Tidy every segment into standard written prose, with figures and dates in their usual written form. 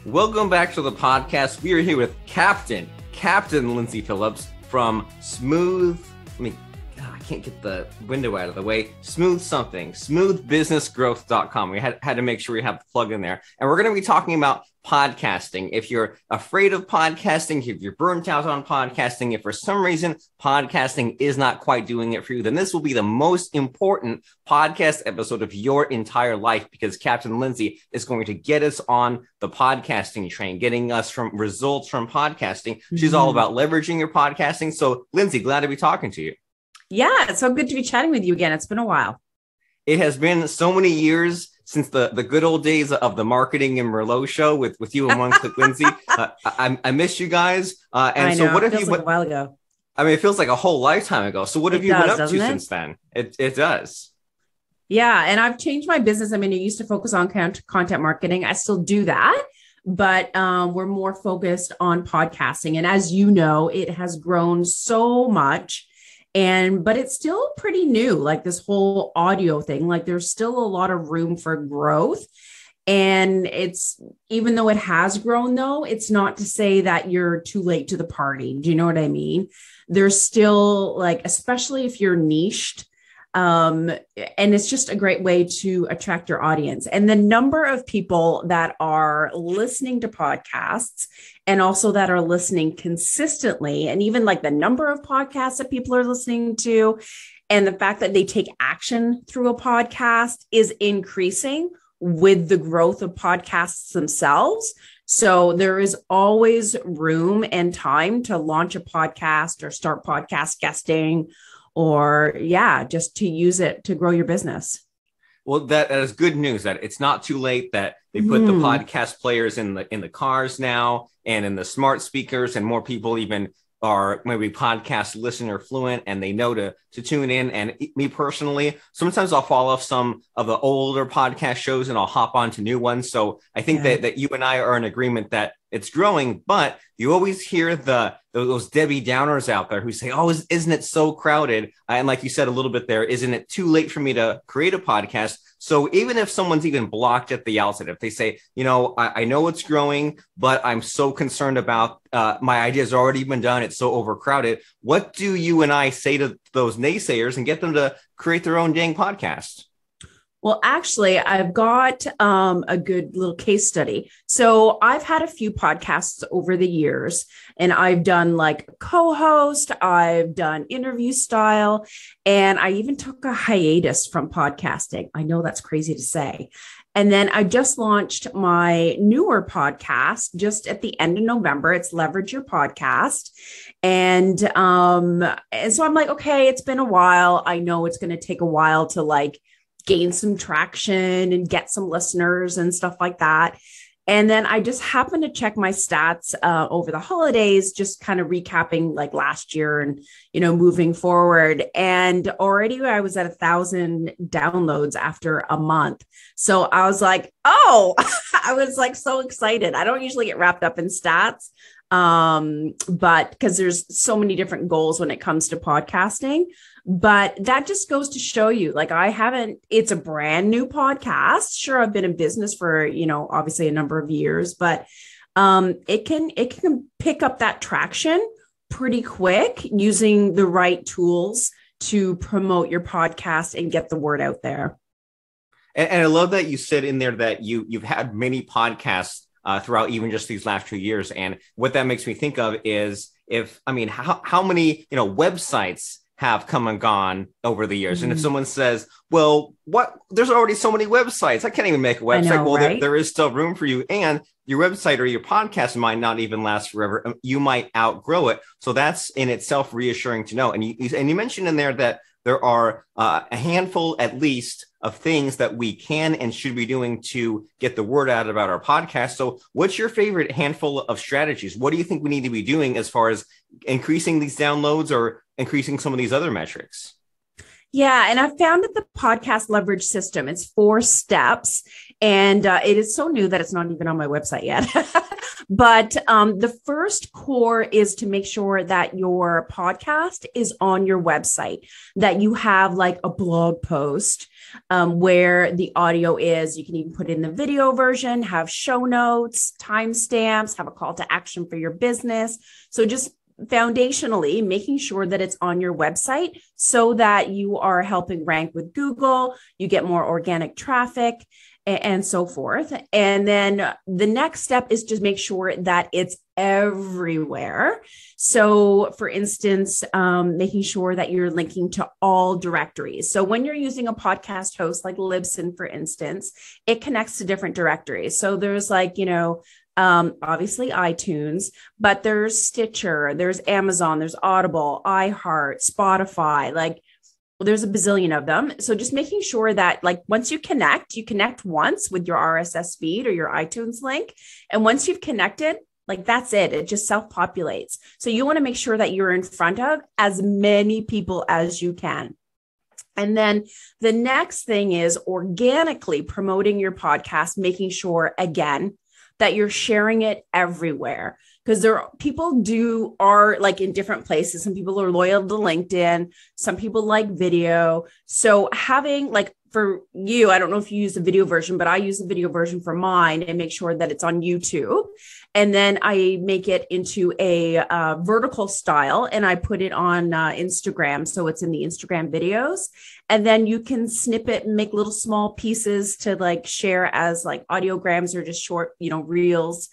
Welcome back to the podcast. We are here with Captain Lyndsay Phillips from I can't get the window out of the way. Smoothbusinessgrowth.com. We had to make sure we have the plug in there. And we're going to be talking about podcasting. If you're afraid of podcasting, if you're burnt out on podcasting, if for some reason podcasting is not quite doing it for you, then this will be the most important podcast episode of your entire life, because Captain Lyndsay is going to get us on the podcasting train, getting us from results from podcasting. She's all about leveraging your podcasting. So Lyndsay, glad to be talking to you. Yeah, it's so good to be chatting with you again. It's been a while. It has been so many years since the good old days of the Marketing and Merlot show with you and one-click Lyndsay. I miss you guys. I know. What have you? Like a while ago. I mean, it feels like a whole lifetime ago. So what have you been up to since then? It does. Yeah, and I've changed my business. I mean, I used to focus on content marketing. I still do that, but we're more focused on podcasting. And as you know, it has grown so much. But it's still pretty new, like this whole audio thing. Like there's still a lot of room for growth. And even though it has grown, though, it's not to say that you're too late to the party. Do you know what I mean? There's still, like, especially if you're niched, and it's just a great way to attract your audience. And the number of people that are listening to podcasts and also that are listening consistently, and even like the number of podcasts that people are listening to, and the fact that they take action through a podcast is increasing with the growth of podcasts themselves. So there is always room and time to launch a podcast or start podcast guesting, or just to use it to grow your business. Well, that is good news that it's not too late, that they put the podcast players in the cars now and in the smart speakers, and more people even are maybe podcast listener fluent and they know to tune in. And me personally, sometimes I'll fall off some of the older podcast shows and I'll hop on to new ones. So I think that you and I are in agreement that it's growing, but you always hear those Debbie Downers out there who say, oh, isn't it so crowded? And like you said a little bit there, isn't it too late for me to create a podcast? So even if someone's even blocked at the outset, if they say, I know it's growing, but I'm so concerned about my ideas already been done, it's so overcrowded. What do you and I say to those naysayers and get them to create their own dang podcast? Well, actually, I've got a good little case study. So I've had a few podcasts over the years, and I've done like co-host, I've done interview style, and I even took a hiatus from podcasting. I know that's crazy to say. And then I just launched my newer podcast just at the end of November. It's Leverage Your Podcast. And so I'm like, okay, it's been a while. I know it's going to take a while to like gain some traction and get some listeners and stuff like that. And then I just happened to check my stats over the holidays, just kind of recapping like last year and, moving forward. And already I was at 1,000 downloads after a month. So I was like, oh, I was like so excited. I don't usually get wrapped up in stats, but because there's so many different goals when it comes to podcasting. But that just goes to show you, like, it's a brand new podcast. Sure, I've been in business for, obviously a number of years, but it can pick up that traction pretty quick using the right tools to promote your podcast and get the word out there. And I love that you said in there that you've had many podcasts throughout even just these last 2 years. And what that makes me think of is how many, websites have come and gone over the years. And if someone says, well, there's already so many websites, I can't even make a website. Well, right? there is still room for you. And your website or your podcast might not even last forever. You might outgrow it. So that's in itself reassuring to know. And you mentioned in there that there are a handful, at least, of things that we can and should be doing to get the word out about our podcast. So what's your favorite handful of strategies? What do you think we need to be doing as far as increasing these downloads or increasing some of these other metrics? Yeah. And I found that the podcast leverage system, it's 4 steps. And it is so new that it's not even on my website yet. But the first core is to make sure that your podcast is on your website, that you have like a blog post where the audio is. You can even put in the video version, have show notes, timestamps, have a call to action for your business. So just foundationally making sure that it's on your website so that you are helping rank with Google, you get more organic traffic, and so forth. And then the next step is just make sure that it's everywhere. So for instance, making sure that you're linking to all directories. So when you're using a podcast host like Libsyn, for instance, it connects to different directories. So there's like, obviously iTunes, but there's Stitcher, there's Amazon, there's Audible, iHeart, Spotify, like there's a bazillion of them. So just making sure that like once you connect once with your RSS feed or your iTunes link. And once you've connected, like that's it. It just self-populates. So you want to make sure that you're in front of as many people as you can. And then the next thing is organically promoting your podcast, making sure again that you're sharing it everywhere. Because people are like in different places. Some people are loyal to LinkedIn. Some people like video. So having like for you, I don't know if you use the video version, but I use the video version for mine and make sure that it's on YouTube. And then I make it into a vertical style and I put it on Instagram. So it's in the Instagram videos. And then you can snip it and make little small pieces to like share as like audiograms or just short, reels.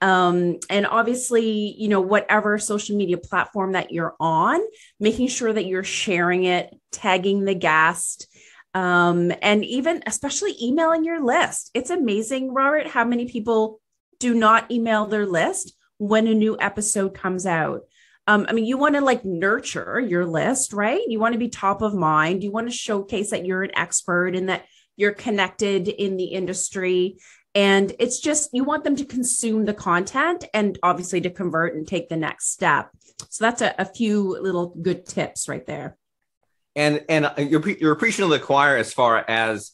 And obviously, whatever social media platform that you're on, making sure that you're sharing it, tagging the guest, and even especially emailing your list. It's amazing, Robert, how many people do not email their list when a new episode comes out. You want to like nurture your list, right? You want to be top of mind. You want to showcase that you're an expert and that you're connected in the industry. And it's just, you want them to consume the content and obviously to convert and take the next step. So that's a few little good tips right there. And you're preaching to the choir as far as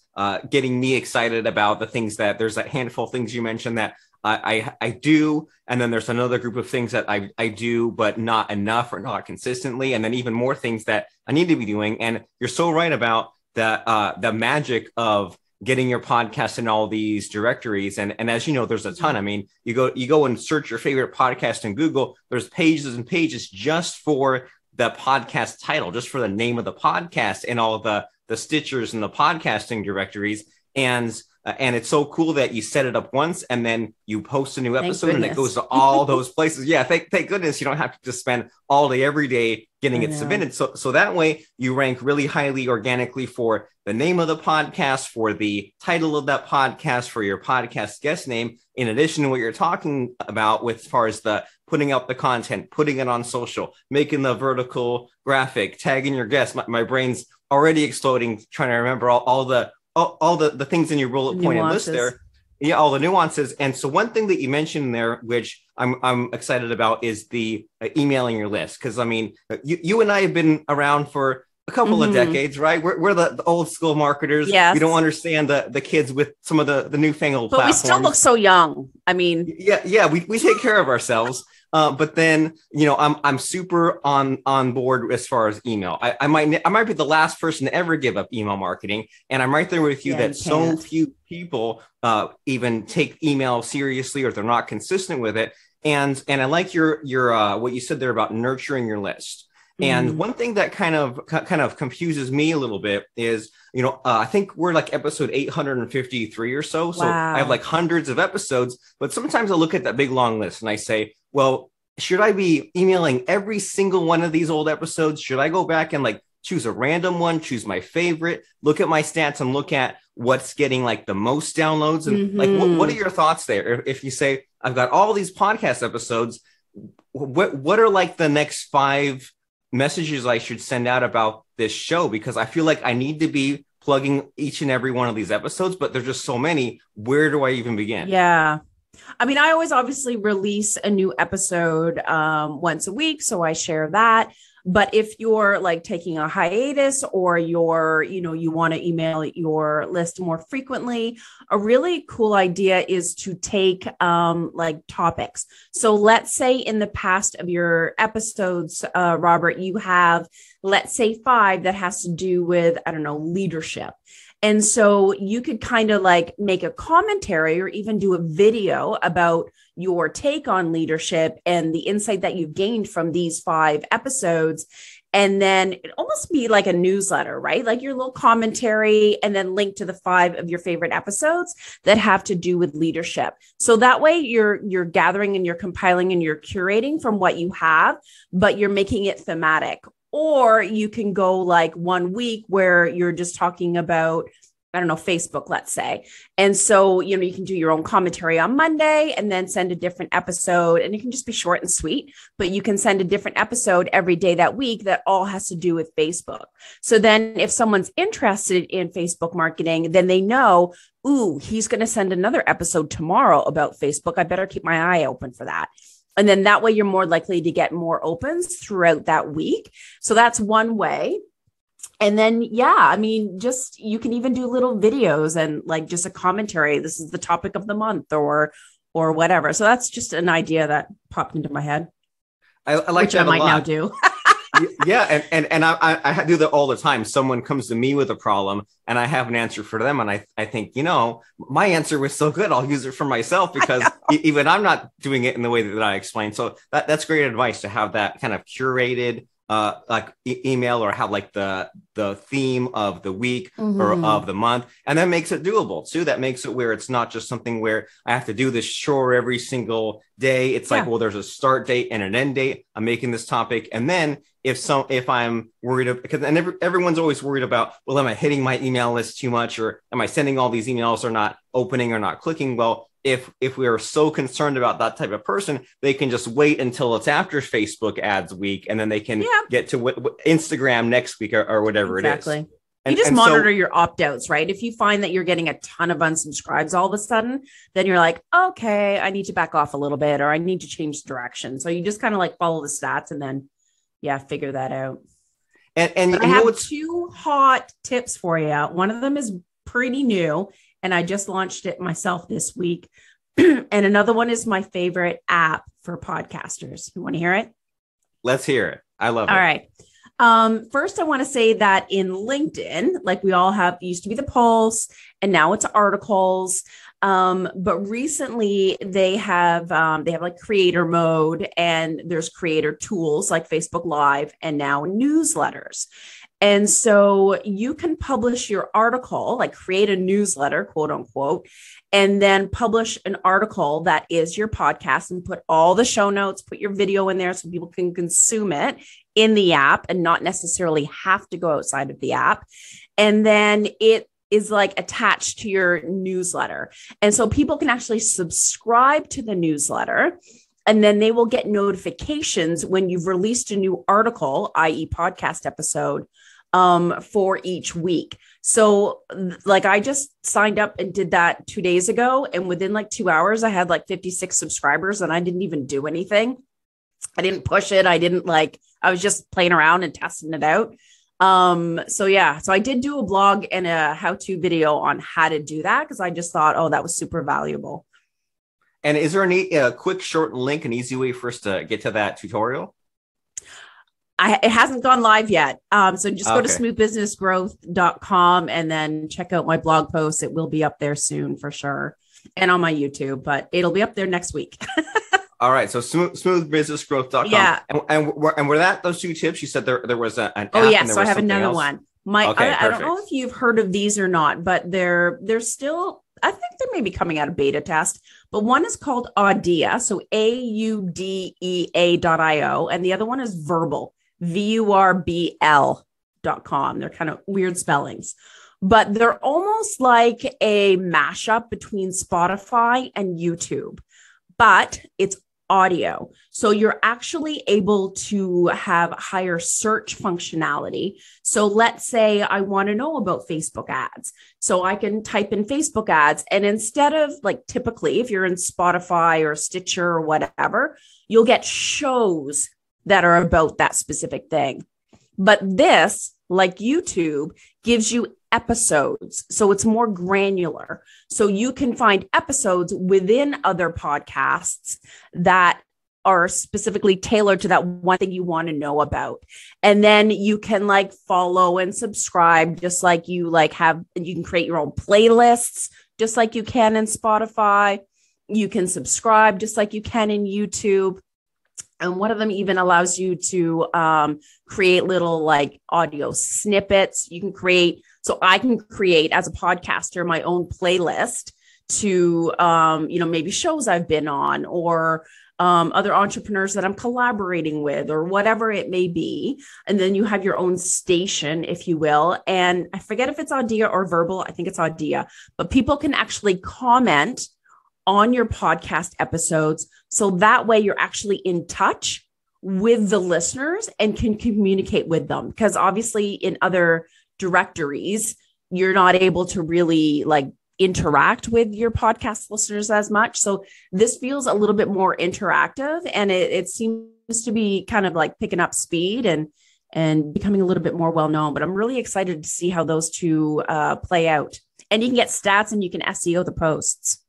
getting me excited about the things that there's a handful of things you mentioned that I do. And then there's another group of things that I do, but not enough or not consistently. And then even more things that I need to be doing. And you're so right about the magic of getting your podcast in all these directories. And as you know, there's a ton. I mean, you go and search your favorite podcast in Google, there's pages and pages just for the podcast title, just for the name of the podcast and all the Stitchers and the podcasting directories. And it's so cool that you set it up once and then you post a new episode and it goes to all those places. Yeah. Thank goodness you don't have to just spend all day, every day getting it submitted. So that way you rank really highly organically for the name of the podcast, for the title of that podcast, for your podcast guest name, in addition to what you're talking about with as far as the putting out the content, putting it on social, making the vertical graphic, tagging your guests. My brain's already exploding, trying to remember all the things in your bullet point and list there. Yeah, all the nuances. And so one thing that you mentioned there, which I'm excited about, is the emailing your list. Because I mean, you and I have been around for a couple of decades, right? We're the old school marketers. Yes. We don't understand the kids with some of the newfangled platforms. But we still look so young. I mean, yeah, we take care of ourselves. But then, I'm super on board as far as email. I might be the last person to ever give up email marketing. And I'm right there with you that so few people even take email seriously, or they're not consistent with it. And I like your what you said there about nurturing your list. And one thing that kind of confuses me a little bit is, I think we're like episode 853 or so. So I have like hundreds of episodes, but sometimes I look at that big long list and I say, well, should I be emailing every single one of these old episodes? Should I go back and like choose a random one, choose my favorite, look at my stats and look at what's getting like the most downloads? And like, what are your thoughts there? If you say, I've got all these podcast episodes, what are like the next 5 messages I should send out about this show? Because I feel like I need to be plugging each and every one of these episodes, but there's just so many. Where do I even begin? Yeah. I mean, I always obviously release a new episode once a week. So I share that. But if you're like taking a hiatus or you want to email your list more frequently, a really cool idea is to take like topics. So let's say in the past of your episodes, Robert, you have, let's say 5 that has to do with, I don't know, leadership. And so you could kind of like make a commentary or even do a video about your take on leadership and the insight that you've gained from these 5 episodes. And then it almost be like a newsletter, right? Like your little commentary and then link to the 5 of your favorite episodes that have to do with leadership. So that way you're gathering and you're compiling and you're curating from what you have, but you're making it thematic. Or you can go like 1 week where you're just talking about, I don't know, Facebook, let's say. And so, you can do your own commentary on Monday and then send a different episode, and it can just be short and sweet, but you can send a different episode every day that week that all has to do with Facebook. So then if someone's interested in Facebook marketing, then they know, ooh, he's going to send another episode tomorrow about Facebook. I better keep my eye open for that. And then that way you're more likely to get more opens throughout that week. So that's one way. And then, just you can even do little videos and like just a commentary. This is the topic of the month or whatever. So that's just an idea that popped into my head. I like which that I might a lot. now do. Yeah. And I do that all the time. Someone comes to me with a problem and I have an answer for them. And I think, my answer was so good. I'll use it for myself because even I'm not doing it in the way that I explained. So that's great advice to have that kind of curated email or have like the theme of the week or of the month. And that makes it doable too. That makes it where it's not just something where I have to do this chore every single day. It's like, well, there's a start date and an end date. I'm making this topic. And then if I'm worried because everyone's always worried about, well, am I hitting my email list too much or am I sending all these emails or not opening or not clicking? Well, if we are so concerned about that type of person, they can just wait until it's after Facebook ads week, and then they can get to Instagram next week or whatever it is. Exactly. You just monitor your opt-outs, right? If you find that you're getting a ton of unsubscribes all of a sudden, then you're like, okay, I need to back off a little bit, or I need to change direction. So you just kind of like follow the stats and then, figure that out. And I have 2 hot tips for you. One of them is pretty new, and I just launched it myself this week. And another one is my favorite app for podcasters. You want to hear it? Let's hear it. I love it. All right. First, I want to say that in LinkedIn, like we all have, used to be the Pulse, and now it's articles. But recently they have like creator mode, and there's creator tools like Facebook Live and now newsletters. And so you can publish your article, like create a newsletter, quote unquote, and then publish an article that is your podcast and put all the show notes, put your video in there so people can consume it in the app and not necessarily have to go outside of the app. And then it is like attached to your newsletter. And so people can actually subscribe to the newsletter, and then they will get notifications when you've released a new article, i.e. podcast episode, for each week. So like I just signed up and did that 2 days ago. And within like 2 hours, I had like 56 subscribers, and I didn't even do anything. I didn't push it. I was just playing around and testing it out. So I did do a blog and a how-to video on how to do that, because I just thought, that was super valuable. And is there a quick, short link, an easy way for us to get to that tutorial? It hasn't gone live yet. So just go to smoothbusinessgrowth.com and then check out my blog post. It will be up there soon for sure. And on my YouTube, but it'll be up there next week. All right. So smoothbusinessgrowth.com. Yeah. And were that those 2 tips? You said there was an app. Oh, yeah. So I have another one. I don't know if you've heard of these or not, but they're still, I think they may be coming out of beta test, but one is called Audea. So AUDEA.io. And the other one is Verbal, VURBL.com. They're kind of weird spellings, but they're almost like a mashup between Spotify and YouTube, but it's audio. So you're actually able to have higher search functionality. So let's say I want to know about Facebook ads. So I can type in Facebook ads, and instead of like typically if you're in Spotify or Stitcher or whatever, you'll get shows that are about that specific thing. But this, like YouTube, gives you episodes. So it's more granular. So you can find episodes within other podcasts that are specifically tailored to that one thing you want to know about. And then you can like follow and subscribe, just like you like have, you can create your own playlists, just like you can in Spotify. You can subscribe just like you can in YouTube. And one of them even allows you to create little like audio snippets. You can create, so I can create as a podcaster my own playlist to, maybe shows I've been on or other entrepreneurs that I'm collaborating with or whatever it may be. And then you have your own station, if you will. And I forget if it's Audia or Verbal. I think it's Audia, but people can actually comment on your podcast episodes. So that way you're actually in touch with the listeners and can communicate with them. Because obviously in other directories, you're not able to really like interact with your podcast listeners as much. So this feels a little bit more interactive, and it seems to be kind of like picking up speed and becoming a little bit more well-known. But I'm really excited to see how those two play out. And you can get stats and you can SEO the posts.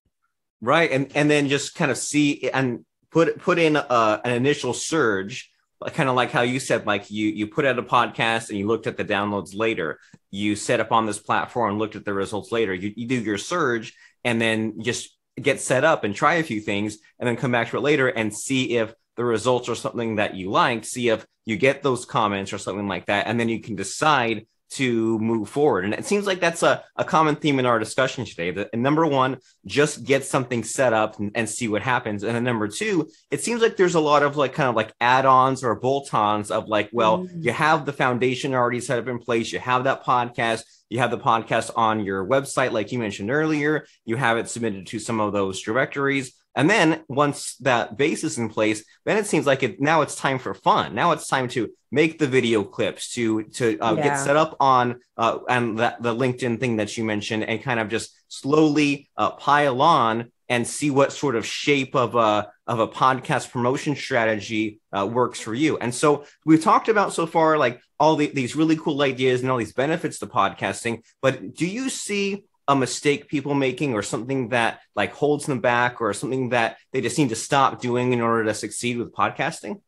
Right. And then just kind of see and put in an initial surge, kind of like how you said, like you put out a podcast and you looked at the downloads later. You set up on this platform and looked at the results later. You do your surge and then just get set up and try a few things and then come back to it later and see if the results are something that you like, see if you get those comments or something like that. And then you can decide to move forward. And it seems like that's a common theme in our discussion today. And number one, just get something set up and see what happens. And then number two, it seems like there's a lot of like kind of like add-ons or bolt-ons of like, well, you have the foundation already set up in place. You have that podcast. You have the podcast on your website, like you mentioned earlier. You have it submitted to some of those directories. And then once that base is in place, then it seems like now it's time for fun. Now it's time to make the video clips, to get set up on and the LinkedIn thing that you mentioned, and kind of just slowly pile on and see what sort of shape of a podcast promotion strategy works for you. And so we've talked about so far, like all these really cool ideas and all these benefits to podcasting. But do you see a mistake people making, or something that like holds them back, or something that they just need to stop doing in order to succeed with podcasting?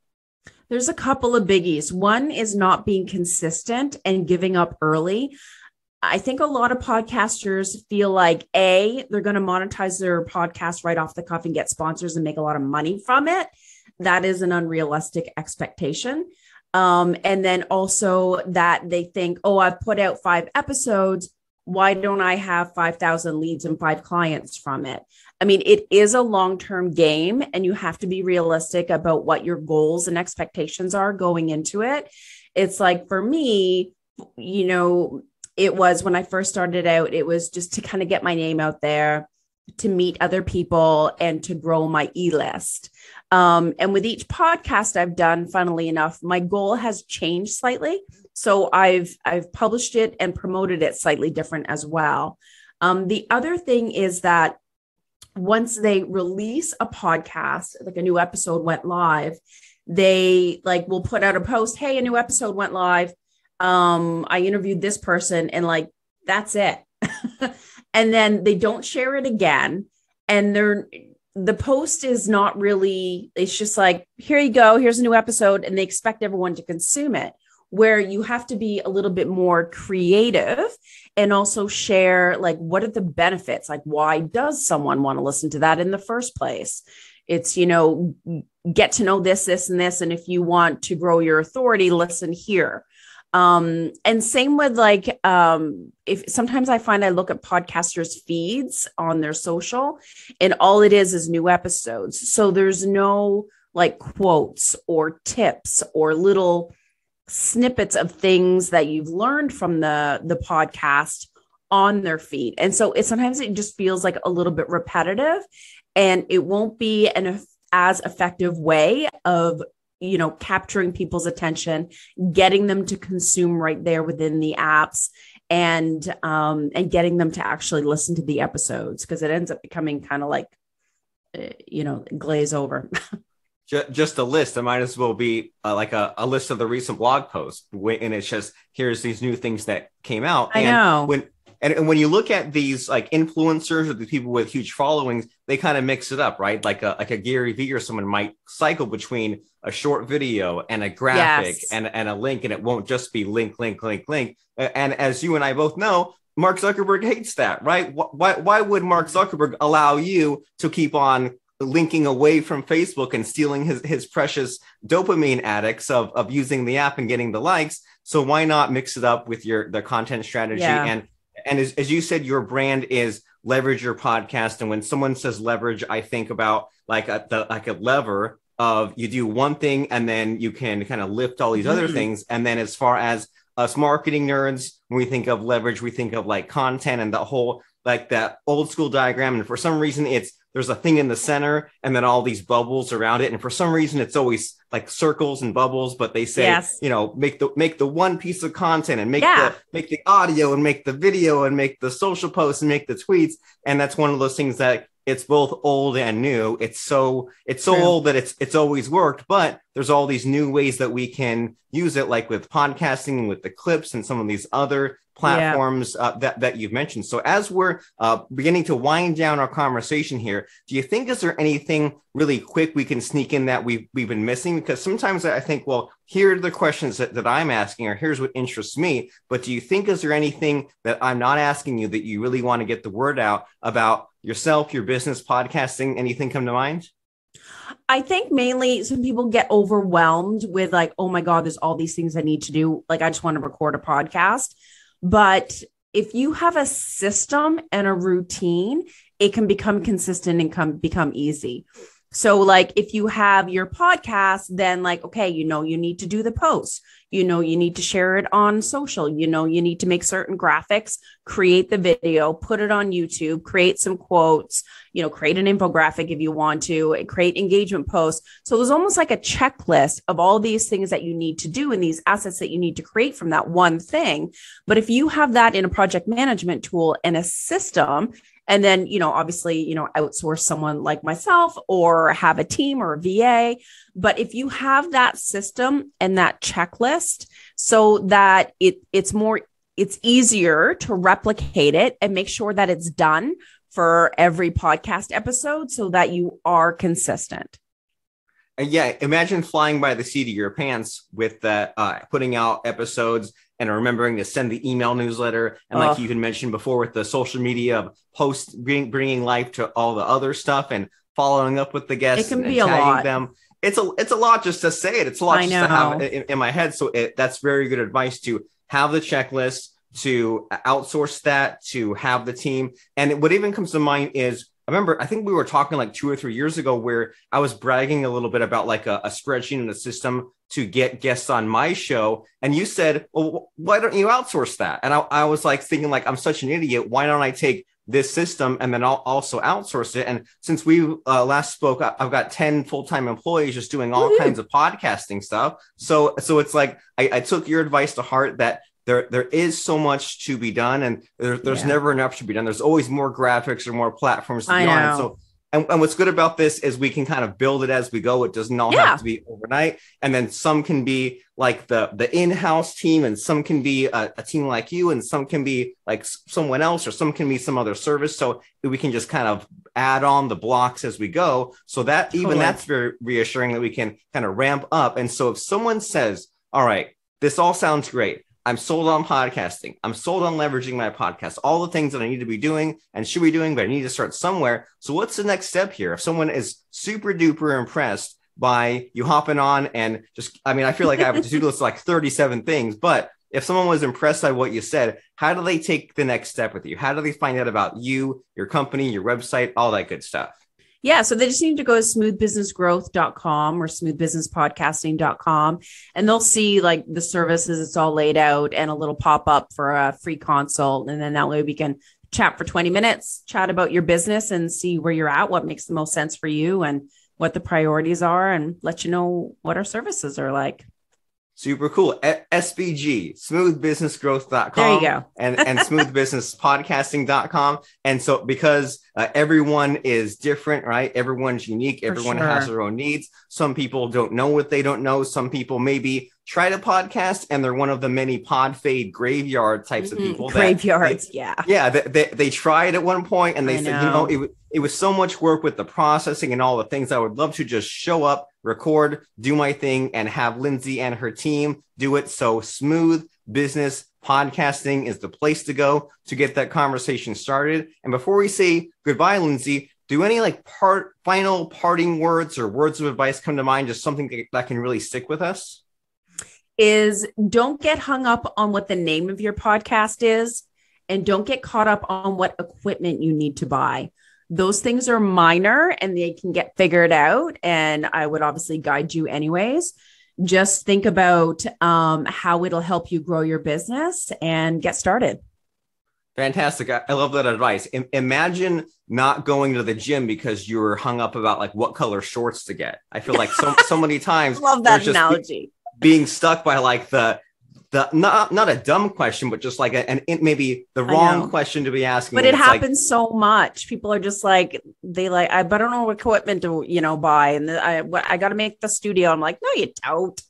There's a couple of biggies. One is not being consistent and giving up early. I think a lot of podcasters feel like they're going to monetize their podcast right off the cuff and get sponsors and make a lot of money from it. That is an unrealistic expectation. And then also that they think, I've put out 5 episodes. Why don't I have 5,000 leads and 5 clients from it? I mean, it is a long-term game, and you have to be realistic about what your goals and expectations are going into it. It's like, for me, it was when I first started out, it was just to kind of get my name out there, to meet other people, and to grow my e-list. And with each podcast I've done, funnily enough, my goal has changed slightly. So I've published it and promoted it slightly different as well. The other thing is that once they release a podcast, like a new episode went live, they will put out a post, hey, a new episode went live. I interviewed this person, and that's it. And then they don't share it again. And the post is not really, it's just like, here you go, here's a new episode. And they expect everyone to consume it, where you have to be a little bit more creative and also share, what are the benefits? Why does someone want to listen to that in the first place? It's, get to know this, and this. And if you want to grow your authority, listen here. And same with if sometimes I find I look at podcasters' feeds on their social, and all it is new episodes. So there's no quotes or tips or little snippets of things that you've learned from the podcast on their feed. And so sometimes it just feels like a little bit repetitive, and it won't be as effective way of capturing people's attention, getting them to consume right there within the apps, and getting them to actually listen to the episodes, because it ends up becoming kind of glaze over. just a list. It might as well be like a list of the recent blog posts. And it's just, here's these new things that came out. I know. And when you look at these like influencers or the people with huge followings, they kind of mix it up, right? Like a Gary Vee or someone might cycle between a short video and a graphic and a link, and it won't just be link. And as you and I both know, Mark Zuckerberg hates that, right? Why would Mark Zuckerberg allow you to keep on linking away from Facebook and stealing his precious dopamine addicts of using the app and getting the likes? So why not mix it up with the content strategy? Yeah. And as you said, your brand is leverage your podcast. And when someone says leverage, I think about like a lever of you do one thing and then you can kind of lift all these other things. And then as far as us marketing nerds, when we think of leverage, we think of like content and the whole, like that old school diagram. And for some reason, there's a thing in the center and then all these bubbles around it. And for some reason, it's always like circles and bubbles, but they say, make the one piece of content and make the audio and make the video and make the social posts and make the tweets. And that's one of those things that it's both old and new. It's so old that it's always worked, but there's all these new ways that we can use it, like with podcasting, with the clips and some of these other platforms that you've mentioned. So as we're beginning to wind down our conversation here, do you think, is there anything really quick we can sneak in that we've been missing? Because sometimes I think, well, here are the questions that I'm asking, or here's what interests me. But do you think, is there anything that I'm not asking you that you really want to get the word out about yourself, your business, podcasting? Anything come to mind? I think mainly some people get overwhelmed with like, oh my God, there's all these things I need to do. Like, I just want to record a podcast. But if you have a system and a routine, it can become consistent and become easy. So like if you have your podcast, then like, okay, you need to do the post, you need to share it on social, you need to make certain graphics, create the video, put it on YouTube, create some quotes, create an infographic if you want to, create engagement posts. So there's almost like a checklist of all these things that you need to do and these assets that you need to create from that one thing. But if you have that in a project management tool and a system, and then, obviously, outsource someone like myself or have a team or a VA. But if you have that system and that checklist so that it's easier to replicate it and make sure that it's done for every podcast episode so that you are consistent. Yeah, imagine flying by the seat of your pants with that, putting out episodes and remembering to send the email newsletter. And like you had mentioned before with the social media posts, bringing life to all the other stuff and following up with the guests. It can be a lot. Them. It's a lot just to say it. It's a lot just to have in my head. So that's very good advice to have the checklist, to outsource that, to have the team. And what even comes to mind is, I think we were talking like 2 or 3 years ago where I was bragging a little bit about like a spreadsheet and a system to get guests on my show. And you said, well, why don't you outsource that? And I was like thinking like, I'm such an idiot. Why don't I take this system and then I'll also outsource it? And since we last spoke, I've got 10 full-time employees just doing all kinds of podcasting stuff. So it's like, I took your advice to heart that there is so much to be done, and there's never enough to be done. There's always more graphics or more platforms to be on. So, and what's good about this is we can kind of build it as we go. It doesn't all have to be overnight. And then some can be like the in-house team, and some can be a team like you, and some can be like someone else, or some can be some other service. So we can just kind of add on the blocks as we go. So that even that's very reassuring that we can kind of ramp up. And so if someone says, all right, this all sounds great, I'm sold on podcasting, I'm sold on leveraging my podcast, all the things that I need to be doing and should be doing, but I need to start somewhere. So what's the next step here? If someone is super duper impressed by you hopping on and just, I feel like I have a to-do list of like 37 things, but if someone was impressed by what you said, how do they take the next step with you? How do they find out about you, your company, your website, all that good stuff? Yeah. So they just need to go to smoothbusinessgrowth.com or smoothbusinesspodcasting.com, and they'll see like the services. It's all laid out and a little pop-up for a free consult. And then that way we can chat for 20 minutes, chat about your business and see where you're at, what makes the most sense for you and what the priorities are, and let you know what our services are like. Super cool. SBG, smoothbusinessgrowth.com. There you go. and smoothbusinesspodcasting.com. And so because everyone is different, right? Everyone's unique. Everyone has their own needs. Some people don't know what they don't know. Some people maybe try to podcast and they're one of the many pod fade graveyard types of people. Graveyards, they tried at one point and they said, it was so much work with the processing and all the things. I would love to just show up, record, do my thing, and have Lyndsay and her team do it. So Smooth Business Podcasting is the place to go to get that conversation started. And before we say goodbye, Lyndsay, do any final parting words or words of advice come to mind? Just something that can really stick with us? Is don't get hung up on what the name of your podcast is, and don't get caught up on what equipment you need to buy. Those things are minor and they can get figured out. And I would obviously guide you anyways. Just think about how it'll help you grow your business and get started. Fantastic. I love that advice. Imagine not going to the gym because you were hung up about what color shorts to get. I feel like so many times. Love that analogy. Being stuck by the not a dumb question, but just maybe the wrong question to be asking. But it happens so much. People are just I don't know what equipment to, buy. And I got to make the studio. I'm like, no, you don't.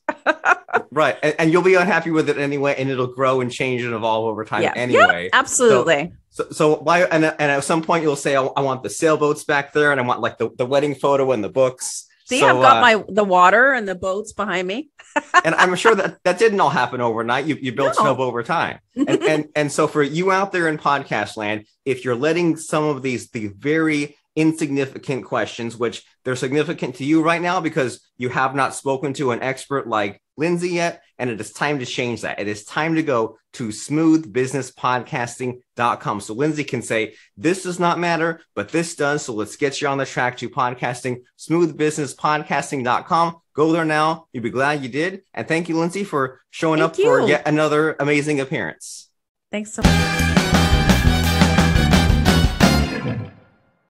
Right. And you'll be unhappy with it anyway. And it'll grow and change and evolve over time anyway. Yeah, absolutely. So why? And at some point you'll say, I want the sailboats back there. And I want the wedding photo and the books. See, I've got the water and the boats behind me. And I'm sure that didn't all happen overnight. You built Snow over time. And so for you out there in podcast land, if you're letting some of the very insignificant questions, which they're significant to you right now because you have not spoken to an expert like Lyndsay yet, and it is time to change that. It is time to go to smoothbusinesspodcasting.com. So Lyndsay can say, this does not matter, but this does. So let's get you on the track to podcasting, smoothbusinesspodcasting.com. Go there now. You'll be glad you did. And thank you, Lyndsay, for showing up for yet another amazing appearance. Thanks so much.